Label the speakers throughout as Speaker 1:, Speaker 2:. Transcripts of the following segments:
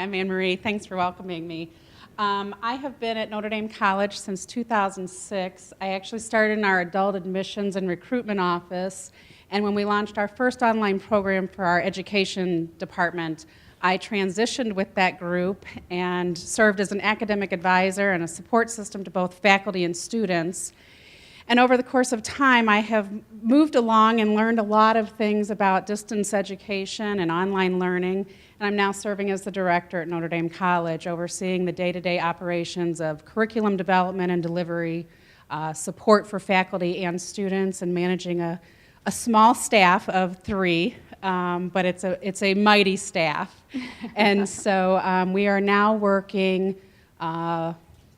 Speaker 1: I'm Anne Marie. Thanks for welcoming me. I have been at Notre Dame College since 2006. I actually started in our adult admissions and recruitment office, and when we launched our first online program for our education department, I transitioned with that group and served as an academic advisor and a support system to both faculty and students. And over the course of time, I have moved along and learned a lot of things about distance education and online learning, and I'm now serving as the director at Notre Dame College, overseeing the day-to-day operations of curriculum development and delivery, support for faculty and students, and managing a small staff of 3, but it's a mighty staff. And so we are now working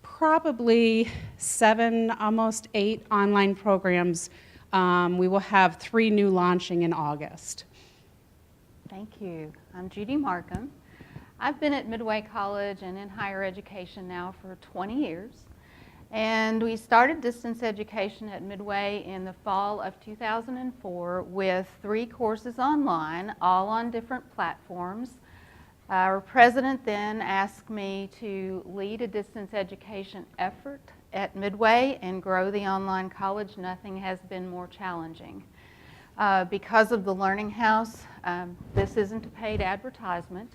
Speaker 1: probably 7, almost 8 online programs. We will have 3 new launching in August.
Speaker 2: Thank you. I'm Judy Markham. I've been at Midway College and in higher education now for 20 years. And we started distance education at Midway in the fall of 2004 with 3 courses online, all on different platforms. Our president then asked me to lead a distance education effort at Midway and grow the online college. Nothing has been more challenging. Because of the Learning House, this isn't a paid advertisement.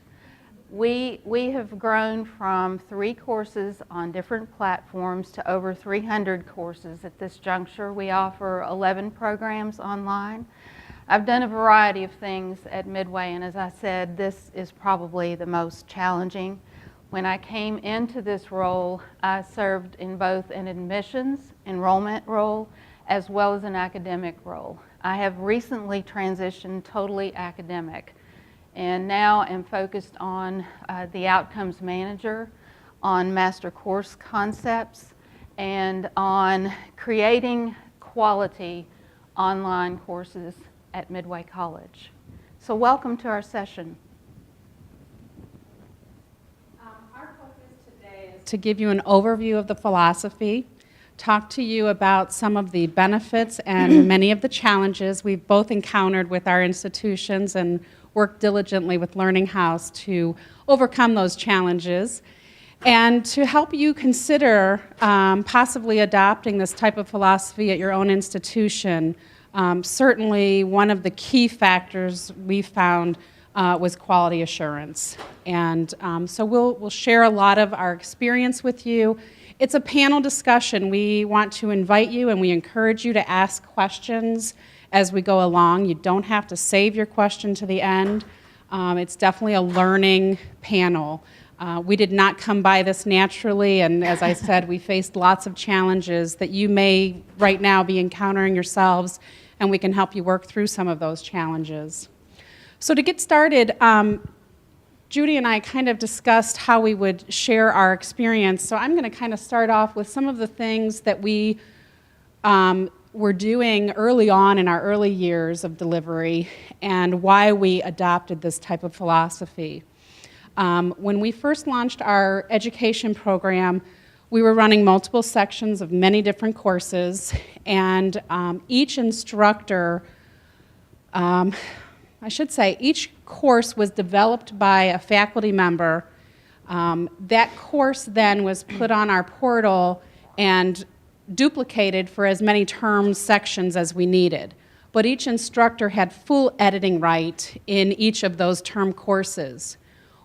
Speaker 2: We have grown from 3 courses on different platforms to over 300 courses at this juncture. We offer 11 programs online. I've done a variety of things at Midway, and as I said, this is probably the most challenging. When I came into this role, I served in both an admissions, enrollment role, as well as an academic role. I have recently transitioned totally academic, and now am focused on the outcomes manager, on master course concepts, and on creating quality online courses at Midway College. So welcome to our session.
Speaker 1: Our focus today is to give you an overview of the philosophy, talk to you about some of the benefits and many of the challenges we've both encountered with our institutions and worked diligently with Learning House to overcome those challenges, and to help you consider possibly adopting this type of philosophy at your own institution. Certainly one of the key factors we found was quality assurance. And so we'll share a lot of our experience with you. It's a panel discussion. We want to invite you and we encourage you to ask questions as we go along. You don't have to save your question to the end. It's definitely a learning panel. We did not come by this naturally, and as I said, we faced lots of challenges that you may right now be encountering yourselves, and we can help you work through some of those challenges. So to get started, Judy and I kind of discussed how we would share our experience. So I'm going to kind of start off with some of the things that we were doing early on in our early years of delivery and why we adopted this type of philosophy. When we first launched our education program, we were running multiple sections of many different courses, and each instructor, each course was developed by a faculty member. That course then was put on our portal and duplicated for as many term sections as we needed. But each instructor had full editing right in each of those term courses.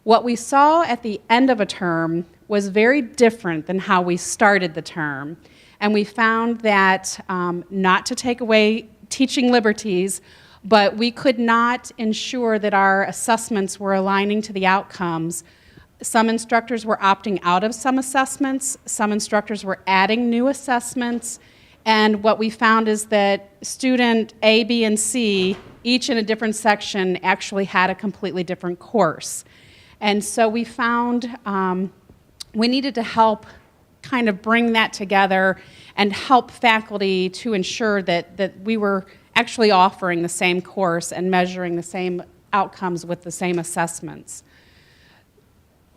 Speaker 1: What we saw at the end of a term was very different than how we started the term. And we found that, not to take away teaching liberties, but we could not ensure that our assessments were aligning to the outcomes. Some instructors were opting out of some assessments, some instructors were adding new assessments, and what we found is that student A, B, and C, each in a different section, actually had a completely different course. And so we found we needed to help kind of bring that together and help faculty to ensure that we were actually offering the same course and measuring the same outcomes with the same assessments.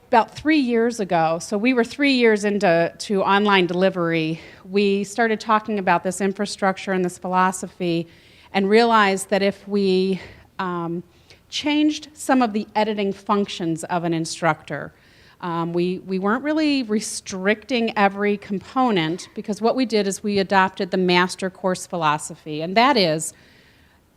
Speaker 1: About 3 years ago, so we were 3 years into online delivery, we started talking about this infrastructure and this philosophy and realized that if we changed some of the editing functions of an instructor. We weren't really restricting every component, because what we did is we adopted the master course philosophy, and that is,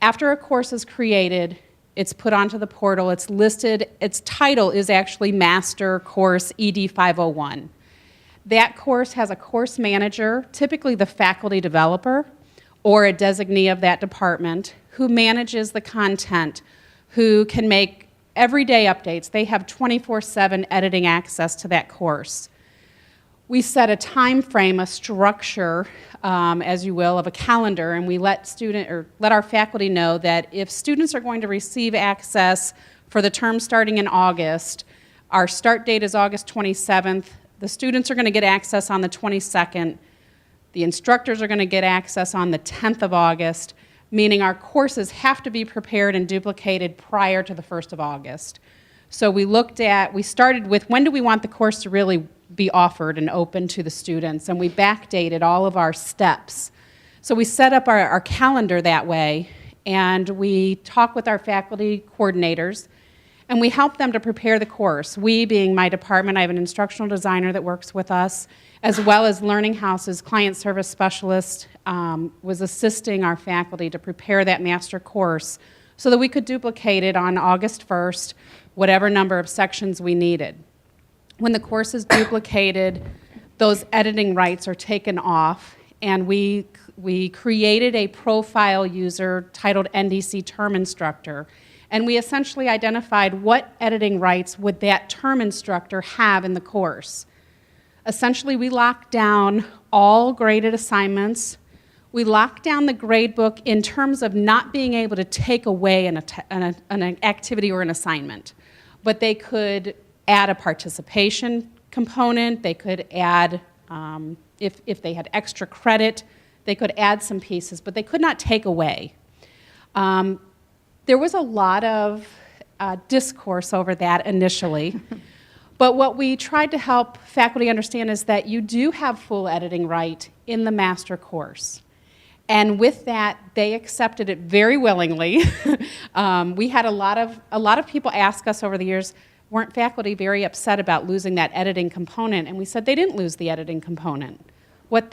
Speaker 1: after a course is created, it's put onto the portal, it's listed, its title is actually Master Course ED 501. That course has a course manager, typically the faculty developer, or a designee of that department, who manages the content, who can make everyday updates. They have 24/7 editing access to that course. We set a time frame, a structure, as you will, of a calendar, and we let our faculty know that if students are going to receive access for the term starting in August, our start date is August 27th. The students are going to get access on the 22nd. The instructors are going to get access on the 10th of August, meaning our courses have to be prepared and duplicated prior to the 1st of August. So we started with, when do we want the course to really be offered and open to the students, and we backdated all of our steps. So we set up our calendar that way, and we talk with our faculty coordinators, and we help them to prepare the course. We, being my department, I have an instructional designer that works with us, as well as Learning House's client service specialist was assisting our faculty to prepare that master course so that we could duplicate it on August 1st, whatever number of sections we needed. When the course is duplicated, those editing rights are taken off, and we created a profile user titled NDC Term Instructor, and we essentially identified what editing rights would that term instructor have in the course. Essentially, we locked down all graded assignments. We locked down the grade book in terms of not being able to take away an activity or an assignment, but they could add a participation component. They could add, if they had extra credit, they could add some pieces, but they could not take away. There was a lot of discourse over that initially, but what we tried to help faculty understand is that you do have full editing right in the master course. And with that, they accepted it very willingly. We had a lot of people ask us over the years, weren't faculty very upset about losing that editing component? And we said they didn't lose the editing component. What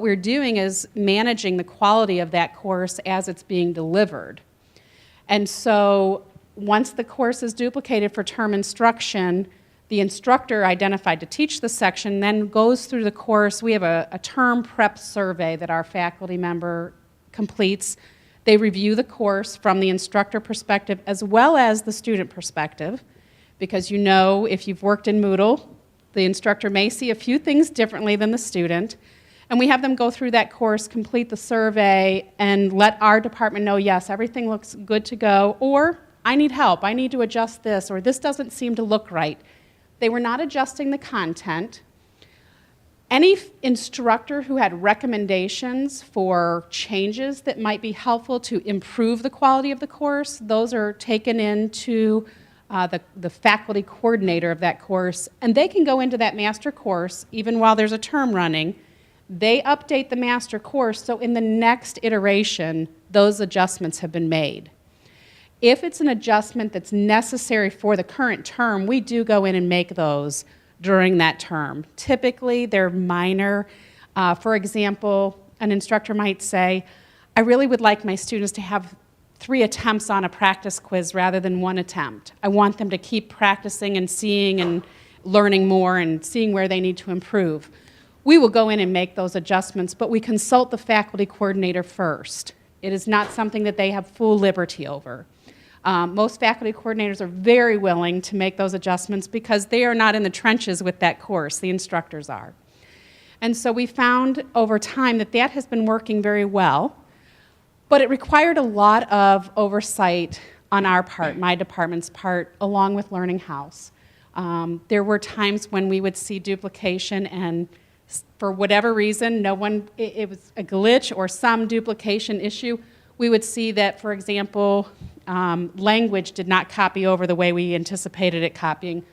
Speaker 1: we're doing is managing the quality of that course as it's being delivered. And so once the course is duplicated for term instruction, the instructor identified to teach the section then goes through the course. We have a term prep survey that our faculty member completes. They review the course from the instructor perspective as well as the student perspective, because you know, if you've worked in Moodle, the instructor may see a few things differently than the student. And we have them go through that course, complete the survey, and let our department know, yes, everything looks good to go, or I need help, I need to adjust this, or this doesn't seem to look right. They were not adjusting the content. Any instructor who had recommendations for changes that might be helpful to improve the quality of the course, those are taken into the faculty coordinator of that course, and they can go into that master course even while there's a term running. They update the master course, so in the next iteration, those adjustments have been made. If it's an adjustment that's necessary for the current term, we do go in and make those during that term. Typically, they're minor. For example, an instructor might say, I really would like my students to have 3 attempts on a practice quiz rather than 1 attempt. I want them to keep practicing and seeing and learning more and seeing where they need to improve. We will go in and make those adjustments, but we consult the faculty coordinator first. It is not something that they have full liberty over. Most faculty coordinators are very willing to make those adjustments because they are not in the trenches with that course, the instructors are. And so we found over time that that has been working very well, but it required a lot of oversight on our part, my department's part, along with Learning House. There were times when we would see duplication and for whatever reason, it was a glitch or some duplication issue. We would see that, for example, language did not copy over the way we anticipated it copying.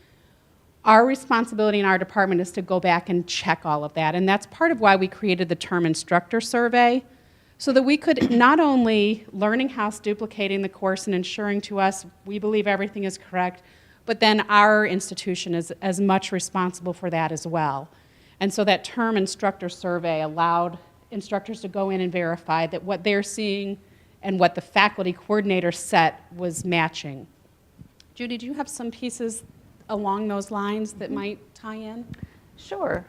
Speaker 1: Our responsibility in our department is to go back and check all of that, and that's part of why we created the term instructor survey, so that we could not only learning house duplicating the course and ensuring to us we believe everything is correct, but then our institution is as much responsible for that as well. And so that term instructor survey allowed instructors to go in and verify that what they're seeing and what the faculty coordinator set was matching. Judy, do you have some pieces along those lines that might tie in?
Speaker 2: Sure.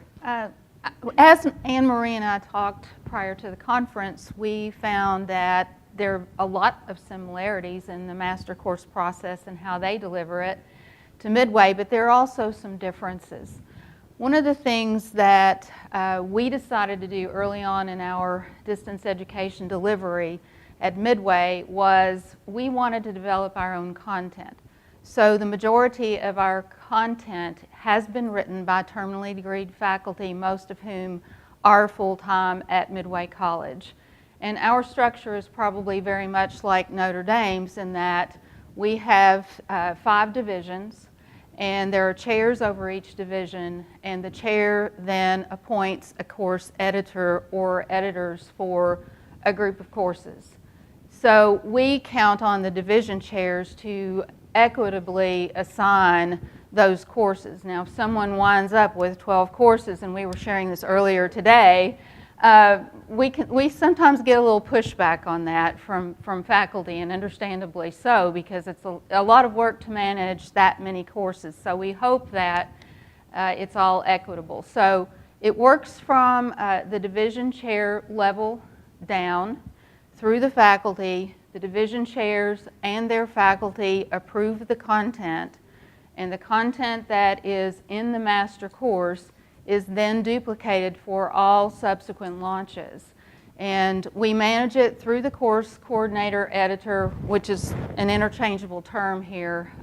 Speaker 2: As Anne Marie and I talked prior to the conference, we found that there are a lot of similarities in the master course process and how they deliver it to Midway, but there are also some differences. One of the things that we decided to do early on in our distance education delivery at Midway was we wanted to develop our own content. So the majority of our content has been written by terminally degreed faculty, most of whom are full-time at Midway College. And our structure is probably very much like Notre Dame's in that we have 5 divisions, and there are chairs over each division, and the chair then appoints a course editor or editors for a group of courses. So we count on the division chairs to equitably assign those courses. Now, if someone winds up with 12 courses, and we were sharing this earlier today, we sometimes get a little pushback on that from faculty, and understandably so, because it's a lot of work to manage that many courses. So we hope that it's all equitable. So it works from the division chair level down through the faculty. The division chairs and their faculty approve the content, and the content that is in the master course is then duplicated for all subsequent launches. And we manage it through the course coordinator editor, which is an interchangeable term here.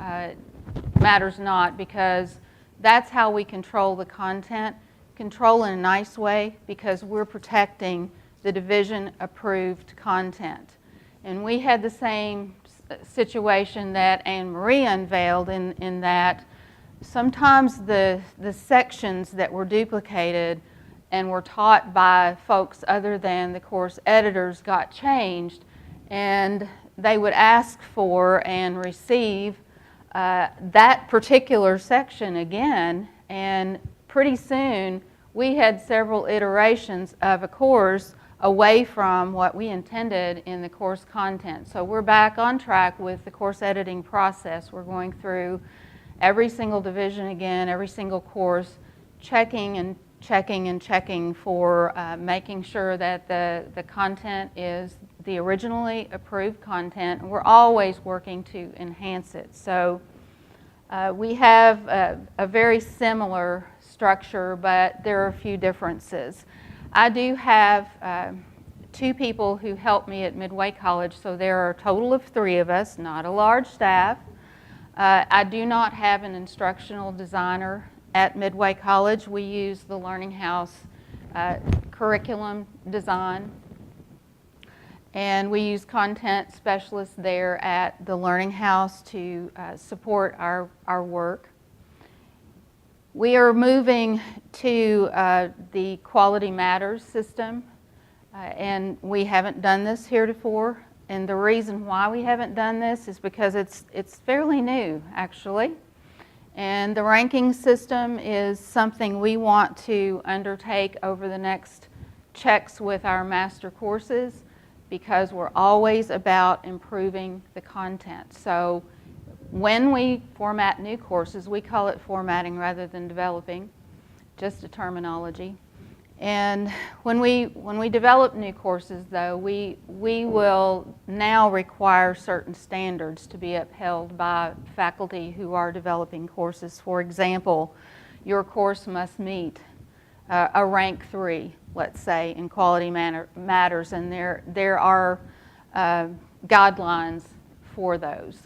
Speaker 2: Matters not, because that's how we control the content. Control in a nice way, because we're protecting the division approved content. And we had the same situation that Anne Marie unveiled in that sometimes the sections that were duplicated and were taught by folks other than the course editors got changed, and they would ask for and receive that particular section again, and pretty soon we had several iterations of a course away from what we intended in the course content. So we're back on track with the course editing process. We're going through every single division again, every single course, checking and checking and checking for making sure that the content is the originally approved content. And we're always working to enhance it. So we have a very similar structure, but there are a few differences. I do have 2 people who help me at Midway College, so there are a total of 3 of us, not a large staff. I do not have an instructional designer at Midway College. We use the Learning House curriculum design, and we use content specialists there at the Learning House to support our work. We are moving to the Quality Matters system, and we haven't done this heretofore. And the reason why we haven't done this is because it's fairly new, actually. And the ranking system is something we want to undertake over the next checks with our master courses, because we're always about improving the content. So when we format new courses, we call it formatting rather than developing, just a terminology. And when we develop new courses, though, we will now require certain standards to be upheld by faculty who are developing courses. For example, your course must meet a rank 3, let's say, in Quality Matters, and there are guidelines for those.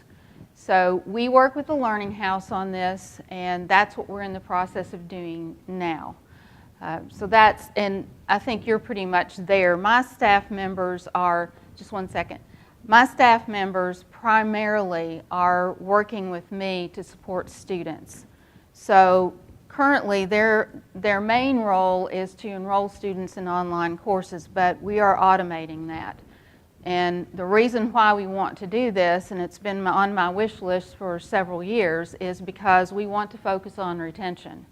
Speaker 2: So we work with the Learning House on this, and that's what we're in the process of doing now. So that's, and I think you're pretty much there. My staff members are, just one second, my staff members primarily are working with me to support students. So currently their main role is to enroll students in online courses, but we are automating that. And the reason why we want to do this, and it's been on my wish list for several years, is because we want to focus on retention.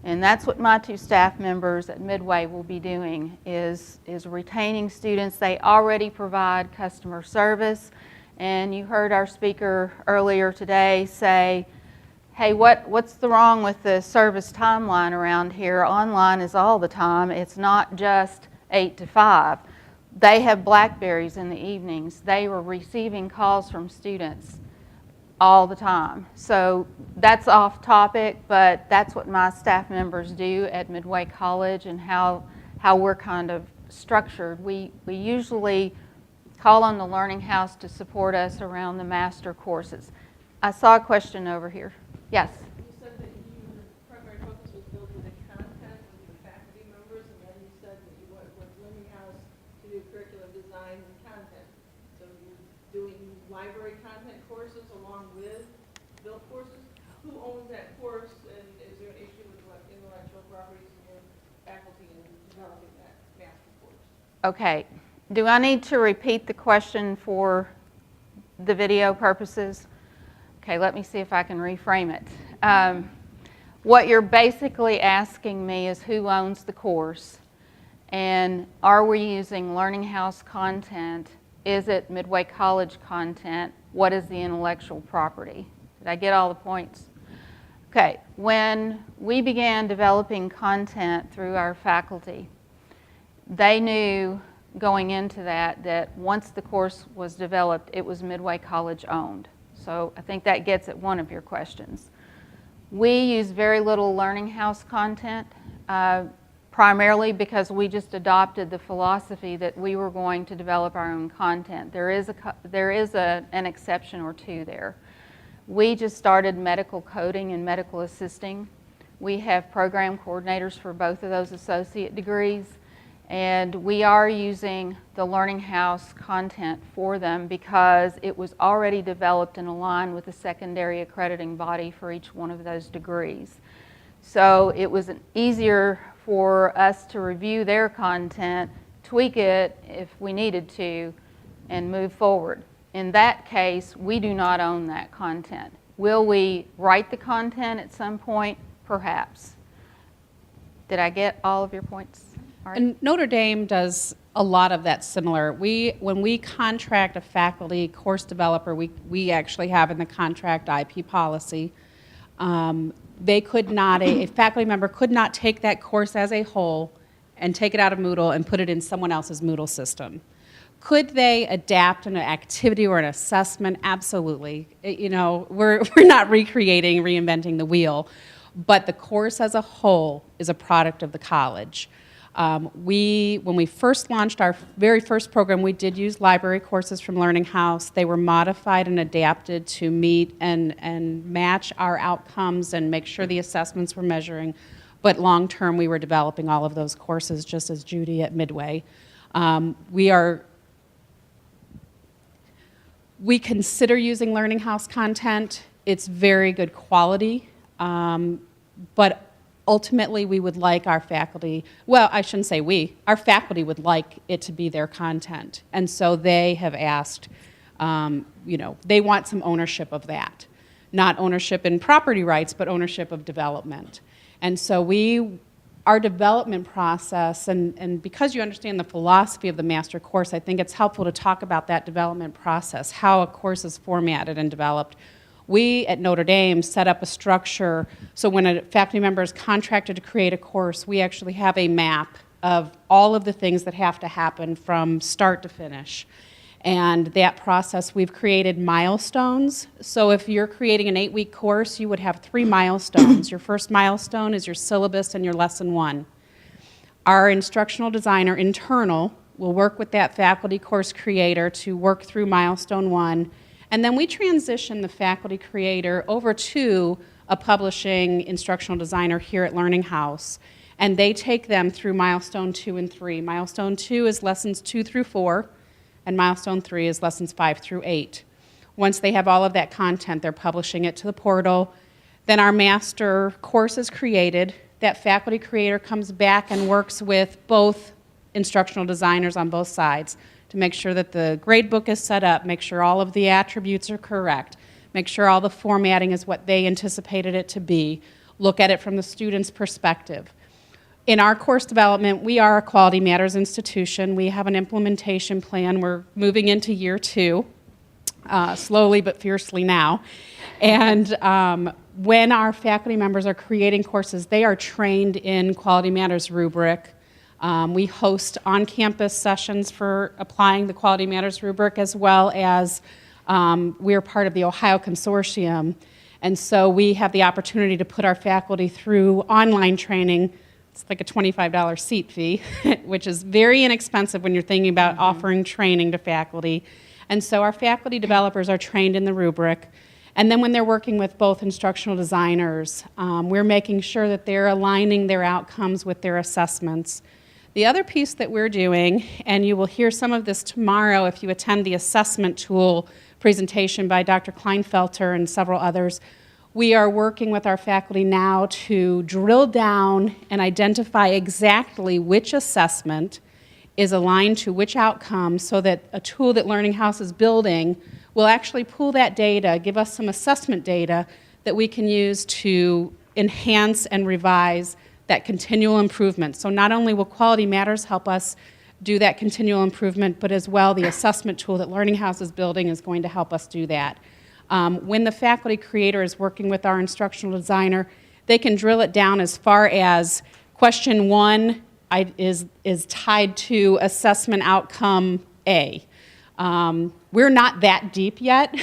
Speaker 2: And that's what my 2 staff members at Midway will be doing, is retaining students. They already provide customer service. And you heard our speaker earlier today say, hey, what's the wrong with the service timeline around here? Online is all the time. It's not just 8 to 5. They have Blackberries in the evenings. They were receiving calls from students all the time. So that's off topic, but that's what my staff members do at Midway College and how we're kind of structured. We usually call on the Learning House to support us around the master courses. I saw a question over here. Yes?
Speaker 3: You said that your primary focus was building the content with the faculty members, and then you said that you went with Learning House to do curriculum design and content. So you're doing library content courses along with built courses. Who owns that course, and is there an issue with what intellectual properties in your faculty in developing that master course?
Speaker 2: Okay. Do I need to repeat the question for the video purposes? Okay, let me see if I can reframe it. What you're basically asking me is who owns the course, and are we using Learning House content? Is it Midway College content? What is the intellectual property? Did I get all the points? Okay, when we began developing content through our faculty, they knew going into that once the course was developed, it was Midway College owned. So I think that gets at one of your questions. We use very little Learning House content, primarily because we just adopted the philosophy that we were going to develop our own content. There is an exception or two there. We just started medical coding and medical assisting. We have program coordinators for both of those associate degrees. And we are using the Learning House content for them because it was already developed and aligned with the secondary accrediting body for each one of those degrees. So it was easier for us to review their content, tweak it if we needed to, and move forward. In that case, we do not own that content. Will we write the content at some point? Perhaps. Did I get all of your points? All right.
Speaker 1: And Notre Dame does a lot of that similar. When we contract a faculty course developer, we actually have in the contract IP policy. They could not, a faculty member could not take that course as a whole and take it out of Moodle and put it in someone else's Moodle system. Could they adapt an activity or an assessment? Absolutely. You know, we're not reinventing the wheel, but the course as a whole is a product of the college. When we first launched our very first program, we did use library courses from Learning House. They were modified and adapted to meet and match our outcomes and make sure the assessments were measuring. But long term, we were developing all of those courses, just as Judy at Midway. We consider using Learning House content. It's very good quality, but ultimately, we would like our faculty, well, I shouldn't say we, our faculty would like it to be their content. And so they have asked, they want some ownership of that. Not ownership in property rights, but ownership of development. And so our development process, and because you understand the philosophy of the master course, I think it's helpful to talk about that development process, how a course is formatted and developed. We at Notre Dame set up a structure so when a faculty member is contracted to create a course, we actually have a map of all of the things that have to happen from start to finish. And that process, we've created milestones. So if you're creating an 8-week course, you would have 3 milestones. Your first milestone is your syllabus and your lesson 1. Our instructional designer, internal, will work with that faculty course creator to work through milestone 1. And then we transition the faculty creator over to a publishing instructional designer here at Learning House. And they take them through milestone 2 and 3. Milestone 2 is lessons 2 through 4, and milestone 3 is lessons 5 through 8. Once they have all of that content, they're publishing it to the portal. Then our master course is created. That faculty creator comes back and works with both instructional designers on both sides to make sure that the grade book is set up, make sure all of the attributes are correct, make sure all the formatting is what they anticipated it to be, look at it from the student's perspective. In our course development, we are a Quality Matters institution. We have an implementation plan. We're moving into year 2, slowly but fiercely now. And when our faculty members are creating courses, they are trained in Quality Matters rubric. We host on-campus sessions for applying the Quality Matters rubric, as well as we're part of the Ohio Consortium. And so we have the opportunity to put our faculty through online training. It's like a $25 seat fee, which is very inexpensive when you're thinking about offering training to faculty. And so our faculty developers are trained in the rubric. And then when they're working with both instructional designers, we're making sure that they're aligning their outcomes with their assessments. The other piece that we're doing, and you will hear some of this tomorrow if you attend the assessment tool presentation by Dr. Kleinfelter and several others, we are working with our faculty now to drill down and identify exactly which assessment is aligned to which outcome, so that a tool that Learning House is building will actually pull that data, give us some assessment data that we can use to enhance and revise that continual improvement. So not only will Quality Matters help us do that continual improvement, but as well the assessment tool that Learning House is building is going to help us do that. When the faculty creator is working with our instructional designer, they can drill it down as far as question 1 is tied to assessment outcome A. We're not that deep yet,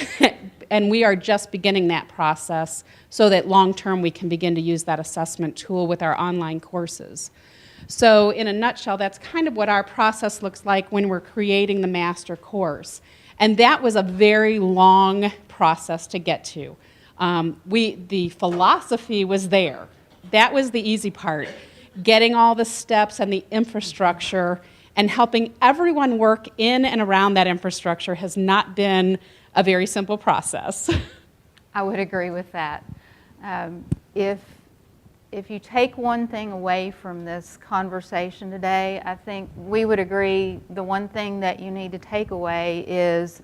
Speaker 1: and we are just beginning that process so that long-term we can begin to use that assessment tool with our online courses. So in a nutshell, that's kind of what our process looks like when we're creating the master course. And that was a very long process to get to. The philosophy was there. That was the easy part. Getting all the steps and the infrastructure and helping everyone work in and around that infrastructure has not been a very simple process.
Speaker 2: I would agree with that. If you take one thing away from this conversation today, I think we would agree the one thing that you need to take away is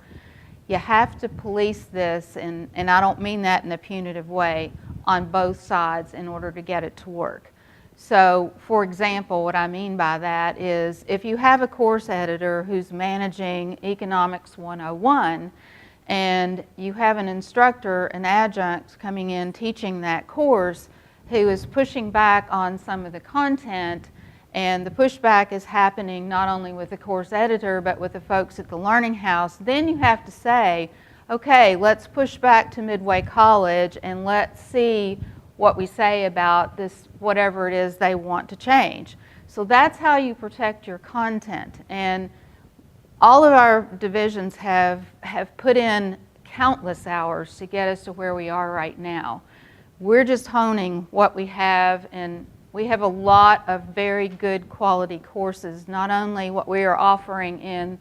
Speaker 2: you have to police this, and I don't mean that in a punitive way, on both sides in order to get it to work. So, for example, what I mean by that is if you have a course editor who's managing Economics 101 and you have an instructor, an adjunct coming in teaching that course who is pushing back on some of the content, and the pushback is happening not only with the course editor but with the folks at the Learning House, then you have to say, okay, let's push back to Midway College and let's see what we say about this, whatever it is they want to change. So that's how you protect your content. And all of our divisions have put in countless hours to get us to where we are right now. We're just honing what we have, and we have a lot of very good quality courses, not only what we are offering in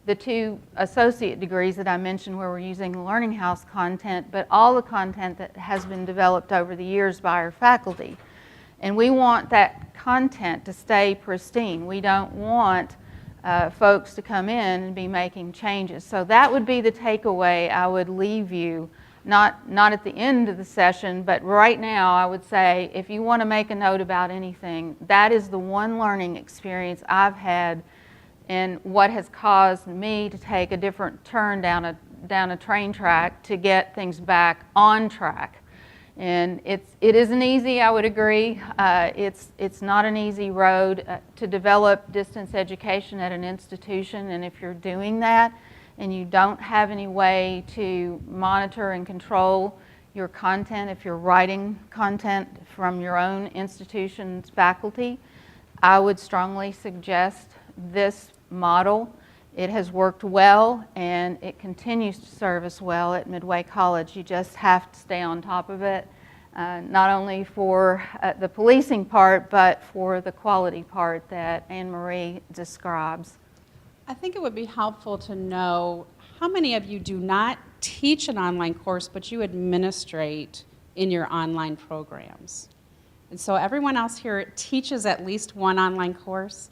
Speaker 2: the 2 associate degrees that I mentioned where we're using the Learning House content, but all the content that has been developed over the years by our faculty. And we want that content to stay pristine. We don't want folks to come in and be making changes. So that would be the takeaway I would leave you, not at the end of the session, but right now I would say if you want to make a note about anything, that is the one learning experience I've had and what has caused me to take a different turn down a train track to get things back on track. And it isn't easy, I would agree. It's not an easy road to develop distance education at an institution, and if you're doing that and you don't have any way to monitor and control your content, if you're writing content from your own institution's faculty, I would strongly suggest this model. It has worked well and it continues to serve us well at Midway College. You just have to stay on top of it, not only for the policing part, but for the quality part that Anne-Marie describes.
Speaker 1: I think it would be helpful to know how many of you do not teach an online course, but you administrate in your online programs. And so everyone else here teaches at least one online course.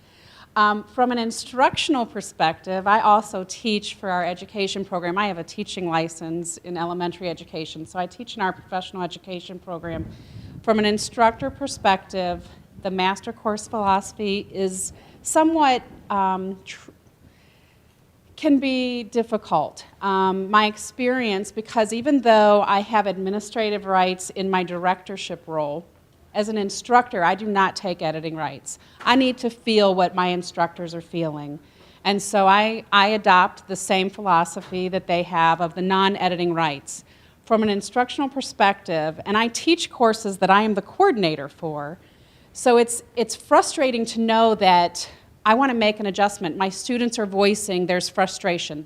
Speaker 1: From an instructional perspective, I also teach for our education program. I have a teaching license in elementary education, so I teach in our professional education program. From an instructor perspective, the master course philosophy is somewhat can be difficult. My experience, because even though I have administrative rights in my directorship role, as an instructor, I do not take editing rights. I need to feel what my instructors are feeling. And so I adopt the same philosophy that they have of the non-editing rights. From an instructional perspective, and I teach courses that I am the coordinator for, so it's frustrating to know that I want to make an adjustment. My students are voicing there's frustration.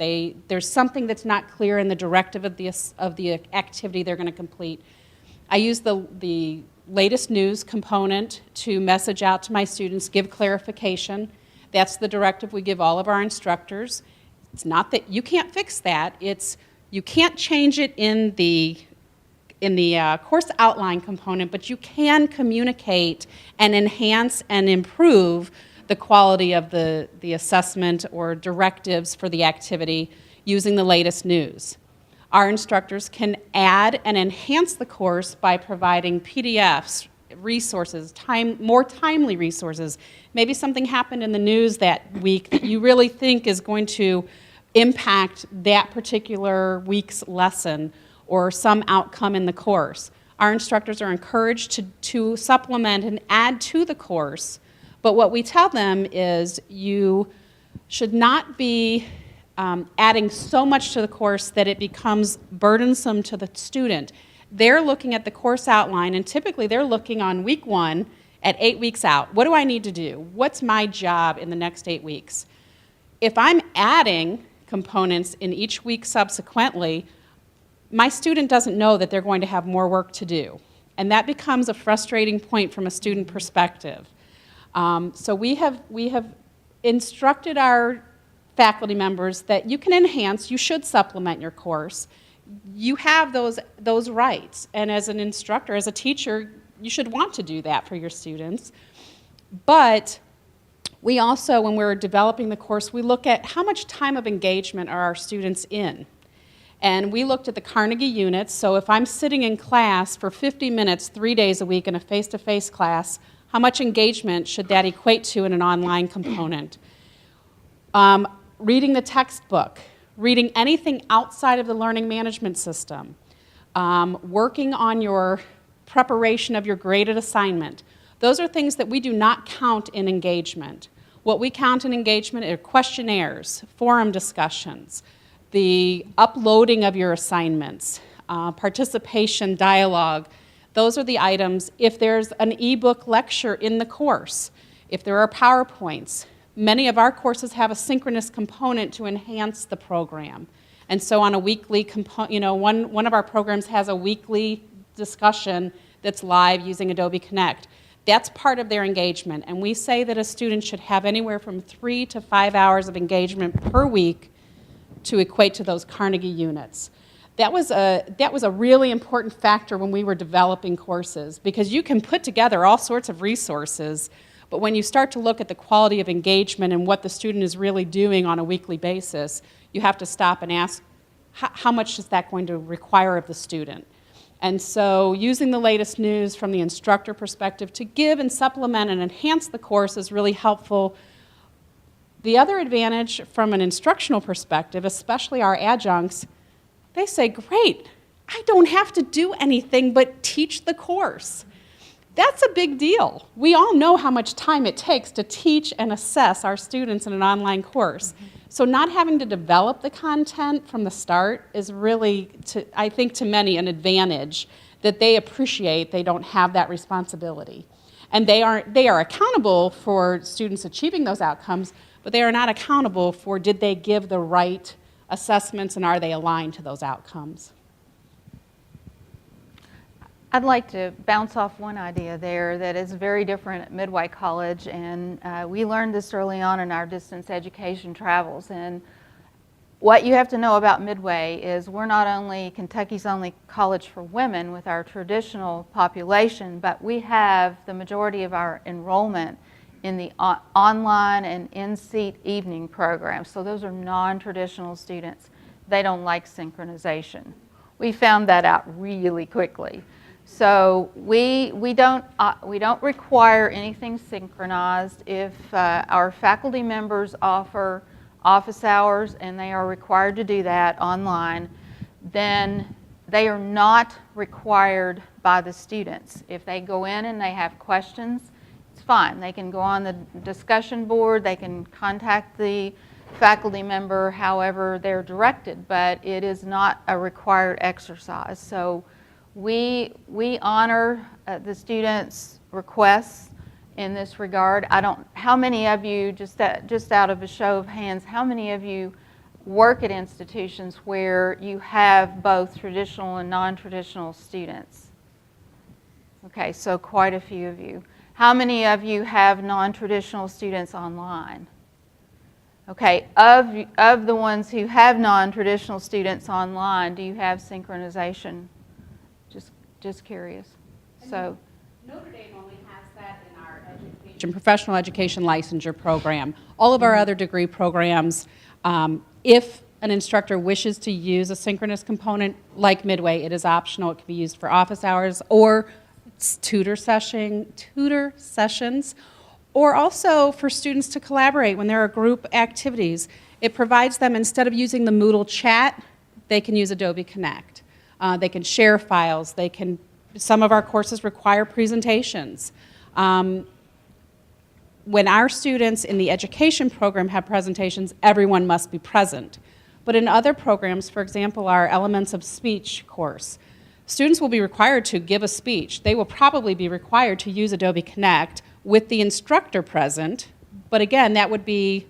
Speaker 1: There's something that's not clear in the directive of the activity they're going to complete. I use the latest news component to message out to my students, give clarification. That's the directive we give all of our instructors. It's not that you can't fix that. It's you can't change it in the course outline component, but you can communicate and enhance and improve the quality of the assessment or directives for the activity using the latest news. Our instructors can add and enhance the course by providing PDFs, resources, more timely resources. Maybe something happened in the news that week that you really think is going to impact that particular week's lesson or some outcome in the course. Our instructors are encouraged to supplement and add to the course, but what we tell them is you should not be adding so much to the course that it becomes burdensome to the student. They're looking at the course outline, and typically they're looking on week 1 at 8 weeks out. What do I need to do? What's my job in the next 8 weeks? If I'm adding components in each week subsequently, my student doesn't know that they're going to have more work to do. And that becomes a frustrating point from a student perspective. So we have instructed our faculty members that you can enhance, you should supplement your course. You have those rights. And as an instructor, as a teacher, you should want to do that for your students. But we also, when we're developing the course, we look at how much time of engagement are our students in. And we looked at the Carnegie units, so if I'm sitting in class for 50 minutes, 3 days a week in a face-to-face class, how much engagement should that equate to in an online component? Reading the textbook, reading anything outside of the learning management system, working on your preparation of your graded assignment. Those are things that we do not count in engagement. What we count in engagement are questionnaires, forum discussions, the uploading of your assignments, participation, dialogue. Those are the items. If there's an ebook lecture in the course, if there are PowerPoints, many of our courses have a synchronous component to enhance the program. And so on a weekly one of our programs has a weekly discussion that's live using Adobe Connect. That's part of their engagement. And we say that a student should have anywhere from 3 to 5 hours of engagement per week to equate to those Carnegie units. That was a really important factor when we were developing courses, because you can put together all sorts of resources, but when you start to look at the quality of engagement and what the student is really doing on a weekly basis, you have to stop and ask, how much is that going to require of the student? And so using the latest news from the instructor perspective to give and supplement and enhance the course is really helpful. The other advantage from an instructional perspective, especially our adjuncts, they say, great, I don't have to do anything but teach the course. That's a big deal. We all know how much time it takes to teach and assess our students in an online course. Mm-hmm. So not having to develop the content from the start is really, I think to many, an advantage that they appreciate. They don't have that responsibility. And they are accountable for students achieving those outcomes, but they are not accountable for did they give the right assessments and are they aligned to those outcomes.
Speaker 2: I'd like to bounce off one idea there that is very different at Midway College, and we learned this early on in our distance education travels. And What you have to know about Midway is we're not only Kentucky's only college for women with our traditional population, but we have the majority of our enrollment in the online and in-seat evening programs. So those are non-traditional students. They don't like synchronization. We found that out really quickly. So we don't require anything synchronized. If our faculty members offer office hours and they are required to do that online, then they are not required by the students. If they go in and they have questions, it's fine. They can go on the discussion board, they can contact the faculty member however they're directed, but it is not a required exercise. So we honor the students' requests in this regard. How many of you, just out of a show of hands, how many of you work at institutions where you have both traditional and non-traditional students? Okay, so quite a few of you. How many of you have non-traditional students online? Okay, of the ones who have non-traditional students online, do you have synchronization? Just curious. So
Speaker 1: Notre Dame only has that in our professional education licensure program. All of our other degree programs, if an instructor wishes to use a synchronous component like Midway, it is optional. It can be used for office hours or tutor sessions, or also for students to collaborate when there are group activities. It provides them, instead of using the Moodle chat, they can use Adobe Connect. They can share files. Some of our courses require presentations. When our students in the education program have presentations, everyone must be present. But in other programs, for example, our Elements of Speech course, students will be required to give a speech. They will probably be required to use Adobe Connect with the instructor present, but again, that would be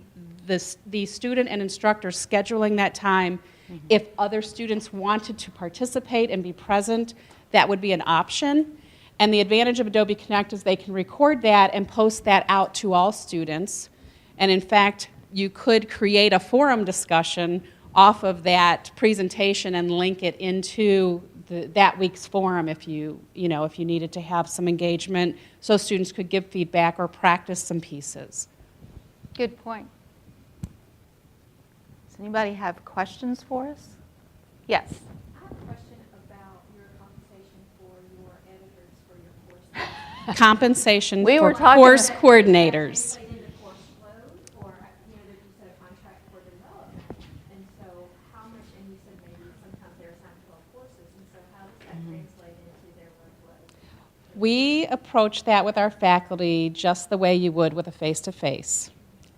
Speaker 1: the student and instructor scheduling that time. If other students wanted to participate and be present, that would be an option. And the advantage of Adobe Connect is they can record that and post that out to all students. And in fact, you could create a forum discussion off of that presentation and link it into that week's forum if you needed to have some engagement so students could give feedback or practice some pieces.
Speaker 2: good point. Does anybody have questions for us? Yes.
Speaker 4: I have a question about your compensation for your editors for your courses.
Speaker 1: Compensation
Speaker 2: We
Speaker 1: for
Speaker 2: were talking
Speaker 1: course
Speaker 2: about-
Speaker 1: coordinators.
Speaker 4: Translated into course load, or you said a contract for development, and so how much? And you said maybe sometimes they're assigned 12 courses, and so how does that translate into their workload?
Speaker 1: We approach that with our faculty just the way you would with a face-to-face.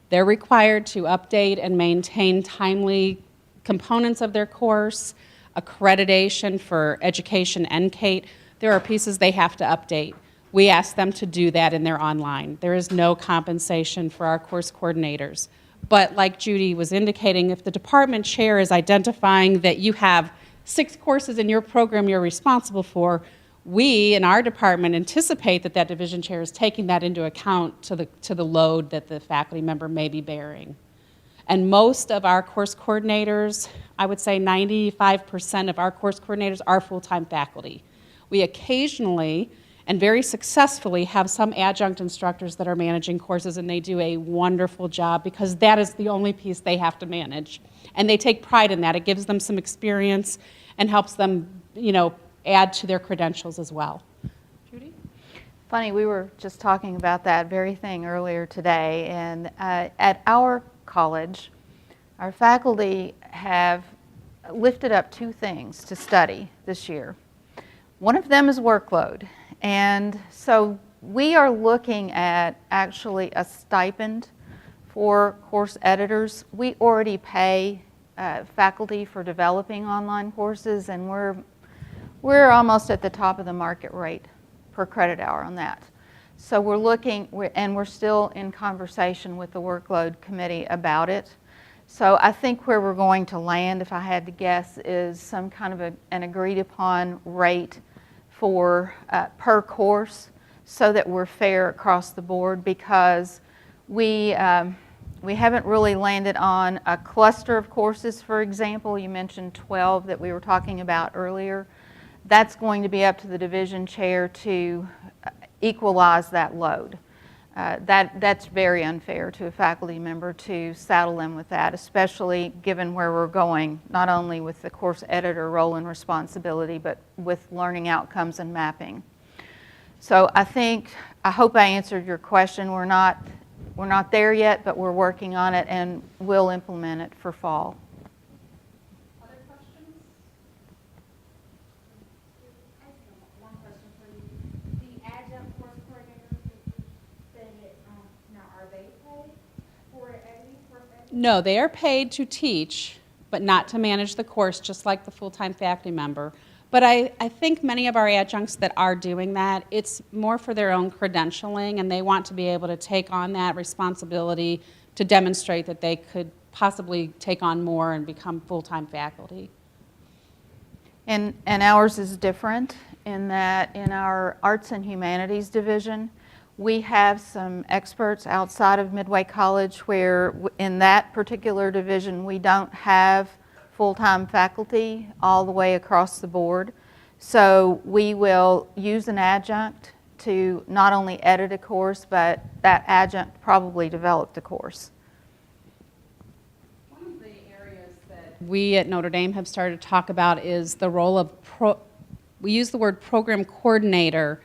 Speaker 1: They're required to update and maintain timely components of their course, accreditation for education and NCATE. There are pieces they have to update. We ask them to do that in their online. There is no compensation for our course coordinators. But like Judy was indicating, if the department chair is identifying that you have 6 courses in your program you're responsible for, we in our department anticipate that that division chair is taking that into account to the load that the faculty member may be bearing. And most of our course coordinators, I would say 95% of our course coordinators are full-time faculty. We occasionally and very successfully have some adjunct instructors that are managing courses, and they do a wonderful job because that is the only piece they have to manage. And they take pride in that. It gives them some experience and helps them, add to their credentials as well. Judy?
Speaker 2: Funny, we were just talking about that very thing earlier today, and at our college, our faculty have lifted up 2 things to study this year. One of them is workload, and so we are looking at actually a stipend for course editors. We already pay faculty for developing online courses, and we're almost at the top of the market rate per credit hour on that. So we're looking, and we're still in conversation with the workload committee about it. So I think where we're going to land, if I had to guess, is some kind of an agreed upon rate for per course so that we're fair across the board, because we We haven't really landed on a cluster of courses, for example. You mentioned 12 that we were talking about earlier. That's going to be up to the division chair to equalize that load. That's very unfair to a faculty member to saddle them with that, especially given where we're going, not only with the course editor role and responsibility, but with learning outcomes and mapping. So I hope I answered your question. We're not there yet, but we're working on it and we'll implement it for fall.
Speaker 3: Other questions?
Speaker 4: I just have one question for you. The adjunct course coordinators that now are they paid for editing, course editing?
Speaker 1: No, they are paid to teach, but not to manage the course, just like the full-time faculty member. But I think many of our adjuncts that are doing that, it's more for their own credentialing, and they want to be able to take on that responsibility to demonstrate that they could possibly take on more and become full-time faculty.
Speaker 2: And ours is different in that in our Arts and Humanities division, we have some experts outside of Midway College where in that particular division we don't have full-time faculty all the way across the board. So we will use an adjunct to not only edit a course, but that adjunct probably developed the course.
Speaker 1: One of the areas that we at Notre Dame have started to talk about is the role of we use the word program coordinator.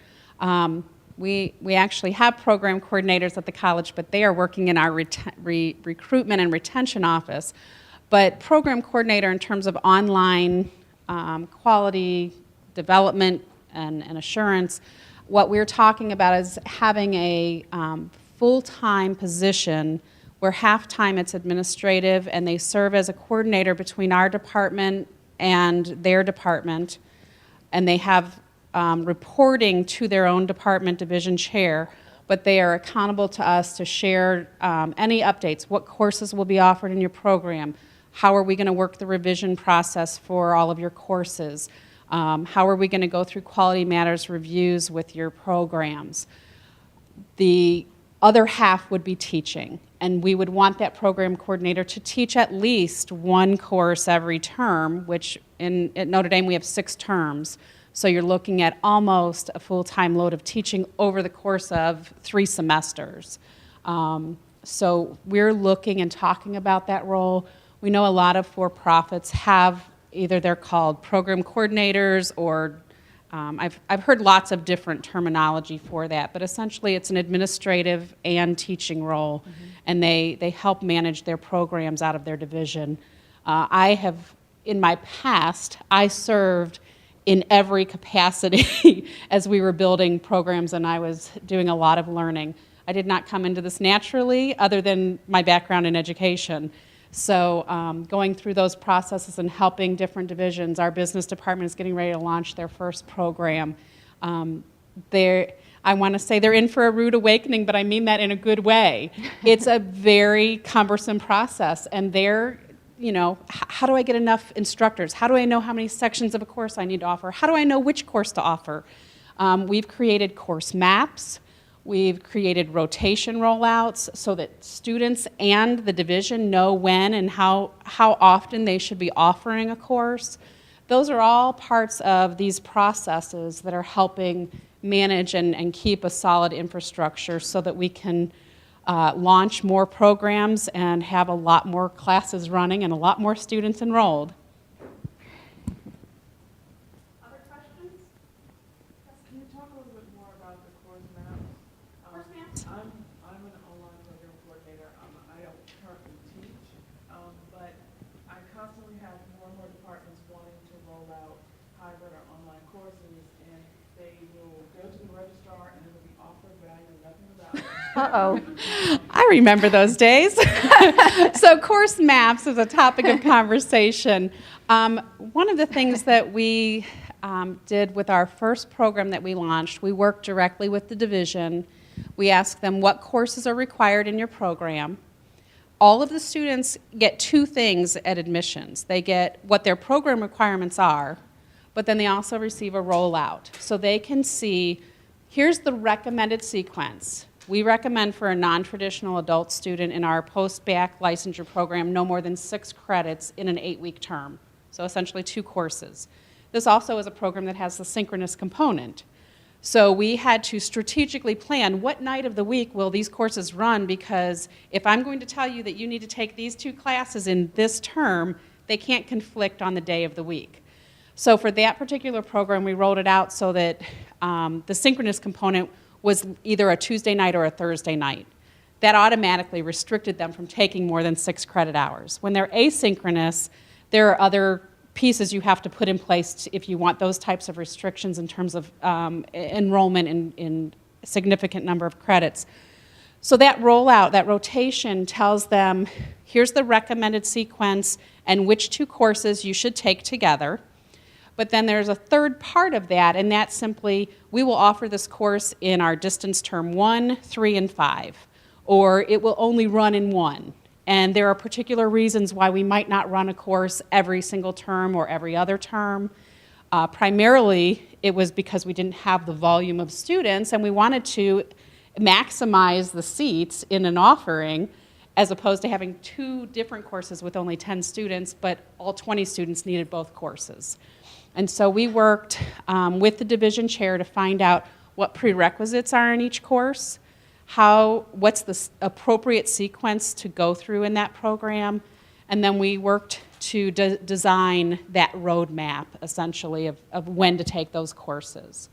Speaker 1: We actually have program coordinators at the college, but they are working in our recruitment and retention office. But program coordinator in terms of online quality development and assurance, what we're talking about is having a full-time position where half-time it's administrative and they serve as a coordinator between our department and their department, and they have reporting to their own department division chair, but they are accountable to us to share any updates, what courses will be offered in your program, how are we going to work the revision process for all of your courses, how are we going to go through quality matters reviews with your programs. The other half would be teaching, and we would want that program coordinator to teach at least one course every term, which at Notre Dame we have 6 terms. So you're looking at almost a full-time load of teaching over the course of 3 semesters. So we're looking and talking about that role. We know a lot of for-profits have either they're called program coordinators or I've heard lots of different terminology for that, but essentially it's an administrative and teaching role, and they help manage their programs out of their division. I have, in my past, I served in every capacity as we were building programs and I was doing a lot of learning. I did not come into this naturally, other than my background in education. So going through those processes and helping different divisions, our business department is getting ready to launch their first program. I want to say they're in for a rude awakening, but I mean that in a good way. It's a very cumbersome process, and how do I get enough instructors? How do I know how many sections of a course I need to offer? How do I know which course to offer? We've created course maps. We've created rotation rollouts so that students and the division know when and how often they should be offering a course. Those are all parts of these processes that are helping manage and keep a solid infrastructure so that we can launch more programs and have a lot more classes running and a lot more students enrolled.
Speaker 3: Other questions? Can you talk a little bit more about the course maps?
Speaker 1: Course maps?
Speaker 3: I'm an online program coordinator. I don't currently teach, but I constantly have more and more departments wanting to roll out hybrid or online courses, and they will go to the registrar and it will be offered, but I know nothing about it.
Speaker 2: Uh-oh.
Speaker 1: I remember those days. So course maps is a topic of conversation. One of the things that we did with our first program that we launched, we worked directly with the division. We asked them what courses are required in your program. All of the students get 2 things at admissions. They get what their program requirements are, but then they also receive a rollout. So they can see, here's the recommended sequence. We recommend for a non-traditional adult student in our post-bac licensure program no more than 6 credits in an 8-week term, so essentially 2 courses. This also is a program that has the synchronous component. So we had to strategically plan what night of the week will these courses run, because if I'm going to tell you that you need to take these 2 classes in this term, they can't conflict on the day of the week. So for that particular program, we rolled it out so that the synchronous component was either a Tuesday night or a Thursday night. That automatically restricted them from taking more than 6 credit hours. When they're asynchronous, there are other pieces you have to put in place if you want those types of restrictions in terms of enrollment in a significant number of credits. So that rollout, that rotation tells them, here's the recommended sequence and which 2 courses you should take together. But then there's a third part of that, and that's simply, we will offer this course in our distance term 1, 3, and 5, or it will only run in 1. And there are particular reasons why we might not run a course every single term or every other term. Primarily, it was because we didn't have the volume of students, and we wanted to maximize the seats in an offering, as opposed to having 2 different courses with only 10 students, but all 20 students needed both courses. And so we worked with the division chair to find out what prerequisites are in each course, what's the appropriate sequence to go through in that program, and then we worked to design that roadmap, essentially, of when to take those courses.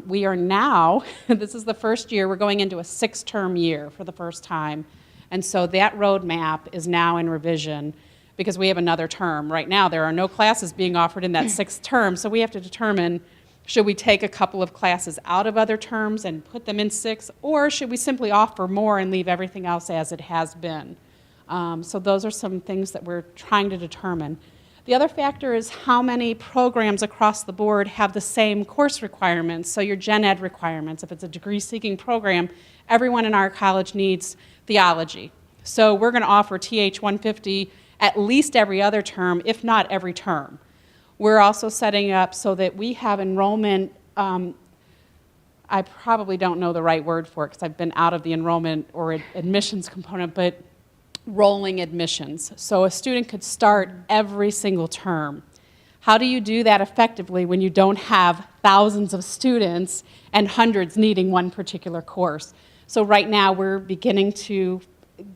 Speaker 1: We are now, this is the first year, we're going into a 6-term year for the first time, and so that roadmap is now in revision because we have another term. Right now, there are no classes being offered in that 6th term, so we have to determine, should we take a couple of classes out of other terms and put them in 6, or should we simply offer more and leave everything else as it has been? So those are some things that we're trying to determine. The other factor is how many programs across the board have the same course requirements, so your gen ed requirements. If it's a degree-seeking program, everyone in our college needs theology. So we're going to offer TH 150 at least every other term, if not every term. We're also setting up so that we have enrollment, I probably don't know the right word for it because I've been out of the enrollment or admissions component, but rolling admissions. So a student could start every single term. How do you do that effectively when you don't have thousands of students and hundreds needing one particular course? So right now we're beginning to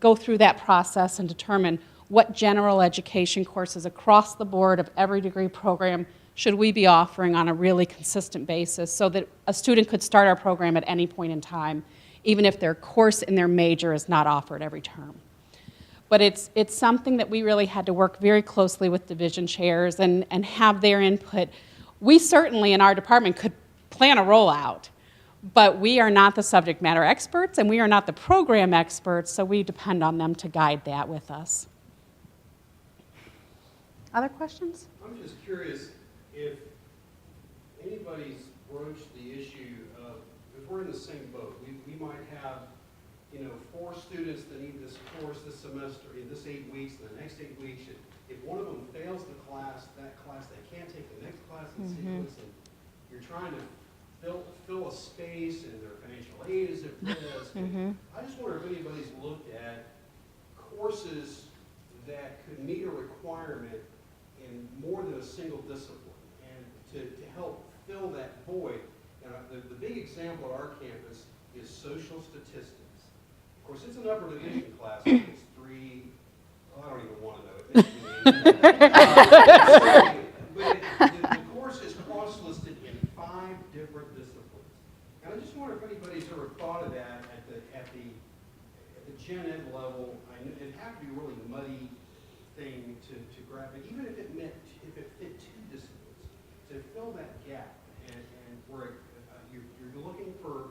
Speaker 1: go through that process and determine what general education courses across the board of every degree program should we be offering on a really consistent basis so that a student could start our program at any point in time, even if their course in their major is not offered every term. But it's something that we really had to work very closely with division chairs and have their input. We certainly in our department could plan a rollout, but we are not the subject matter experts and we are not the program experts, so we depend on them to guide that with us. Other questions?
Speaker 5: I'm just curious if anybody's broached the issue of, if we're in the same boat, we might have, 4 students that need this course this semester, in this 8 weeks, and the next 8 weeks. If one of them fails the class, they can't take the next class in sequence, and you're trying to fill a space, and their financial aid is at risk. I just wonder if anybody's looked at courses that could meet a requirement in more than a single discipline, and to help fill that void. Now, the big example at our campus is social statistics. Of course, it's an upper division class. I think it's 3. Well, I don't even want to know it. But the course is cross-listed in 5 different disciplines. And I just wonder if anybody's ever thought of that at the gen ed level. It'd have to be a really muddy thing to grab it, even if it fit 2 disciplines, to fill that gap, and where you're looking for a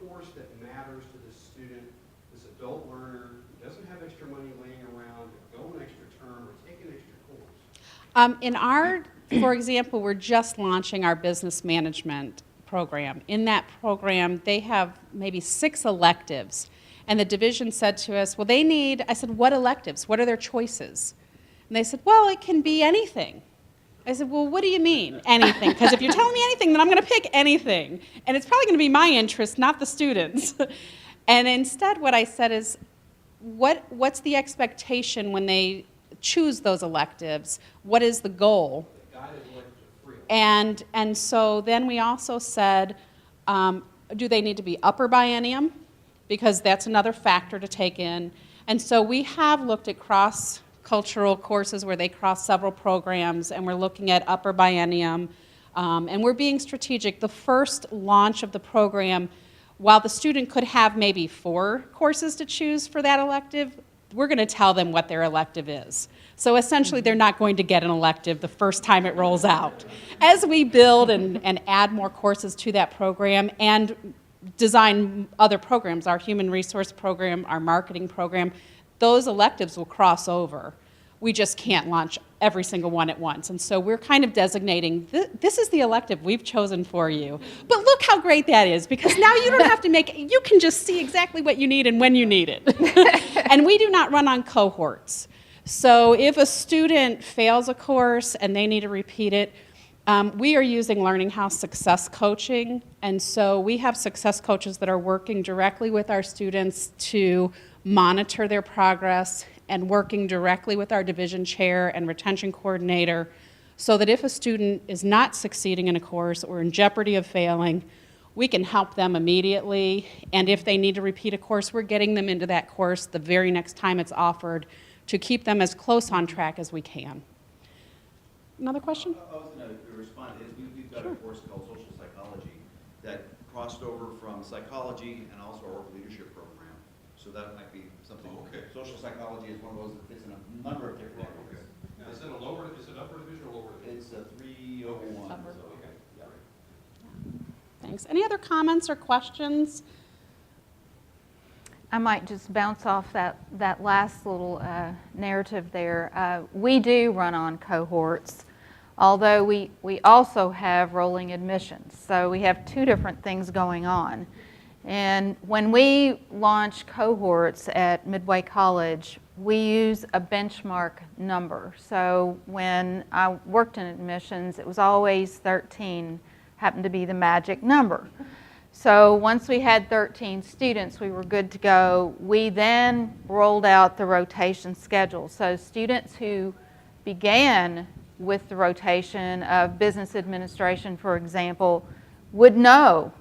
Speaker 5: course that matters to the student, this adult learner who doesn't have extra money laying around, to go an extra term or take an extra course. For example, we're just launching our business management program. In that program, they have maybe 6 electives. And the division said to us, well, I said, what electives? What are their choices? And they said, well, it can be anything. I said, well, what do you mean, anything? Because if you're telling me anything, then I'm going to pick anything. And it's probably going to be my interest, not the students.
Speaker 1: And instead what I said is, what's the expectation when they choose those electives? What is the goal?
Speaker 5: The guided electives are free.
Speaker 1: And so then we also said, do they need to be upper biennium? Because that's another factor to take in. And so we have looked at cross-cultural courses where they cross several programs, and we're looking at upper biennium. And we're being strategic. The first launch of the program, while the student could have maybe 4 courses to choose for that elective, we're going to tell them what their elective is. So essentially, they're not going to get an elective the first time it rolls out. As we build and add more courses to that program and design other programs, our human resource program, our marketing program, those electives will cross over. We just can't launch every single one at once. And so we're kind of designating, this is the elective we've chosen for you. But look how great that is, because now you don't have to you can just see exactly what you need and when you need it. And we do not run on cohorts. So if a student fails a course and they need to repeat it, we are using Learning House success coaching. And so we have success coaches that are working directly with our students to monitor their progress, and working directly with our division chair and retention coordinator, so that if a student is not succeeding in a course or in jeopardy of failing, we can help them immediately. And if they need to repeat a course, we're getting them into that course the very next time it's offered to keep them as close on track as we can. Another question?
Speaker 6: I was going to respond. We've got a course called Social Psychology that crossed over from psychology and also our leadership program. So that might be something.
Speaker 5: Okay.
Speaker 6: Social psychology is one of those that fits in a number of different areas.
Speaker 5: Now, is it upper division or lower division?
Speaker 6: It's a 301.
Speaker 1: Upper.
Speaker 6: So, okay. Yeah.
Speaker 1: Thanks. Any other comments or questions?
Speaker 2: I might just bounce off that last little narrative there. We do run on cohorts, although we also have rolling admissions. So we have 2 different things going on. And when we launch cohorts at Midway College, we use a benchmark number. So when I worked in admissions, it was always 13, happened to be the magic number. So once we had 13 students, we were good to go. We then rolled out the rotation schedule. So students who began with the rotation of business administration, for example, would know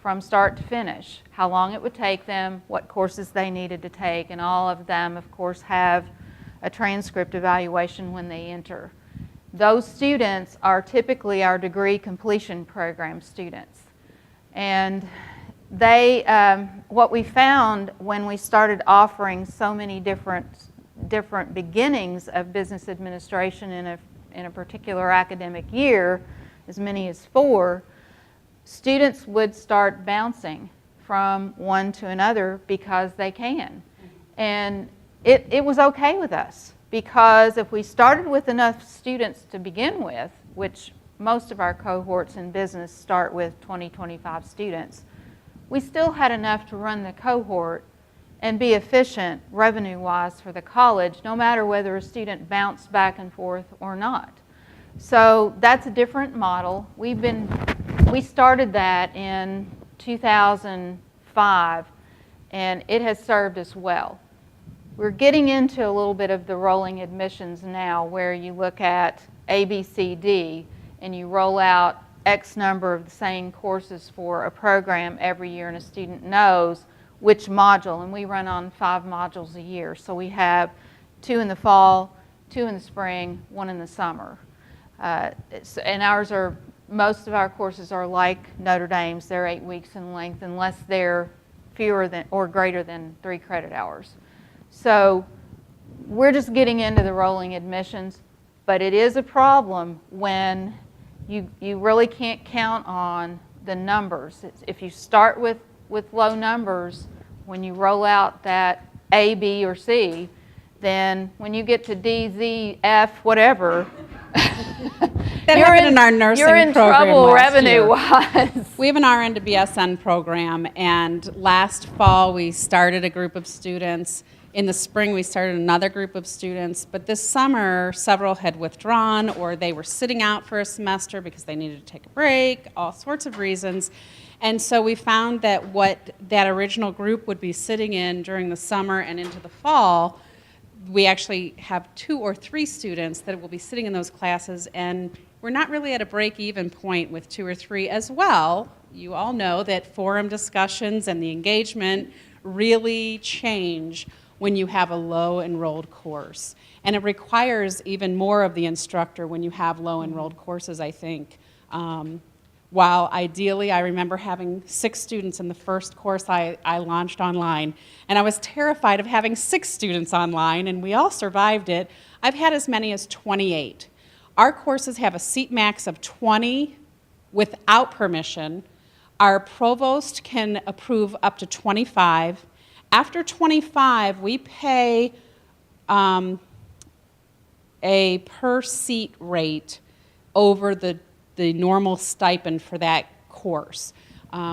Speaker 2: from start to finish how long it would take them, what courses they needed to take, and all of them, of course, have a transcript evaluation when they enter. Those students are typically our degree completion program students. And they, what we found when we started offering so many different beginnings of business administration in a particular academic year, as many as 4, students would start bouncing from one to another because they can. And it was okay with us, because if we started with enough students to begin with, which most of our cohorts in business start with 20, 25 students, we still had enough to run the cohort and be efficient revenue-wise for the college, no matter whether a student bounced back and forth or not. So that's a different model. We started that in 2005, and it has served us well. We're getting into a little bit of the rolling admissions now, where you look at A, B, C, D, and you roll out X number of the same courses for a program every year, and a student knows which module, and we run on 5 modules a year. So we have 2 in the fall, 2 in the spring, 1 in the summer. And most of our courses are like Notre Dame's. They're 8 weeks in length, unless they're fewer than or greater than 3 credit hours. So we're just getting into the rolling admissions, but it is a problem when you really can't count on the numbers. If you start with low numbers, when you roll out that A, B, or C, then when you get to D, Z, F, whatever,
Speaker 1: You're in our nursing
Speaker 2: you're in
Speaker 1: program
Speaker 2: trouble
Speaker 1: last
Speaker 2: revenue-wise.
Speaker 1: We have an RN to BSN program, and last fall we started a group of students. In the spring we started another group of students, but this summer several had withdrawn, or they were sitting out for a semester because they needed to take a break, all sorts of reasons. And so we found that what that original group would be sitting in during the summer and into the fall, we actually have 2 or 3 students that will be sitting in those classes, and we're not really at a break-even point with 2 or 3 as well. You all know that forum discussions and the engagement really change when you have a low-enrolled course. And it requires even more of the instructor when you have low-enrolled courses, I think. While ideally, I remember having 6 students in the first course I launched online, and I was terrified of having 6 students online, and we all survived it. I've had as many as 28. Our courses have a seat max of 20 without permission. Our provost can approve up to 25. After 25, we pay a per seat rate over the normal stipend for that course.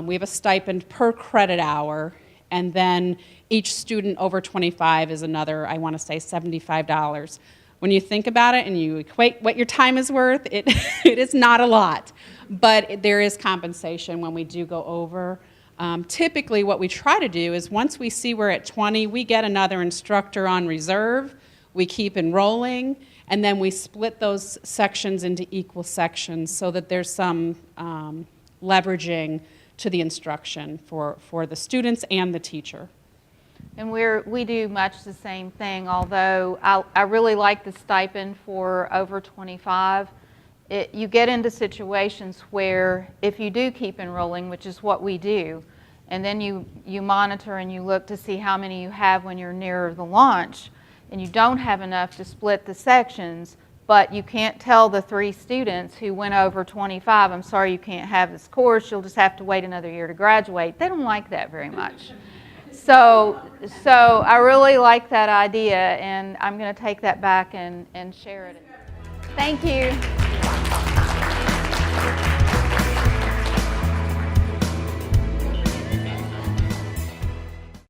Speaker 1: We have a stipend per credit hour, and then each student over 25 is another, I want to say, $75. When you think about it and you equate what your time is worth, it is not a lot, but there is compensation when we do go over. Typically what we try to do is once we see we're at 20, we get another instructor on reserve, we keep enrolling, and then we split those sections into equal sections so that there's some leveraging to the instruction for the students and the teacher.
Speaker 2: And we do much the same thing, although I really like the stipend for over 25. You get into situations where if you do keep enrolling, which is what we do, and then you monitor and you look to see how many you have when you're nearer the launch, and you don't have enough to split the sections, but you can't tell the 3 students who went over 25, I'm sorry you can't have this course, you'll just have to wait another year to graduate. They don't like that very much. So I really like that idea, and I'm going to take that back and share it. Thank you.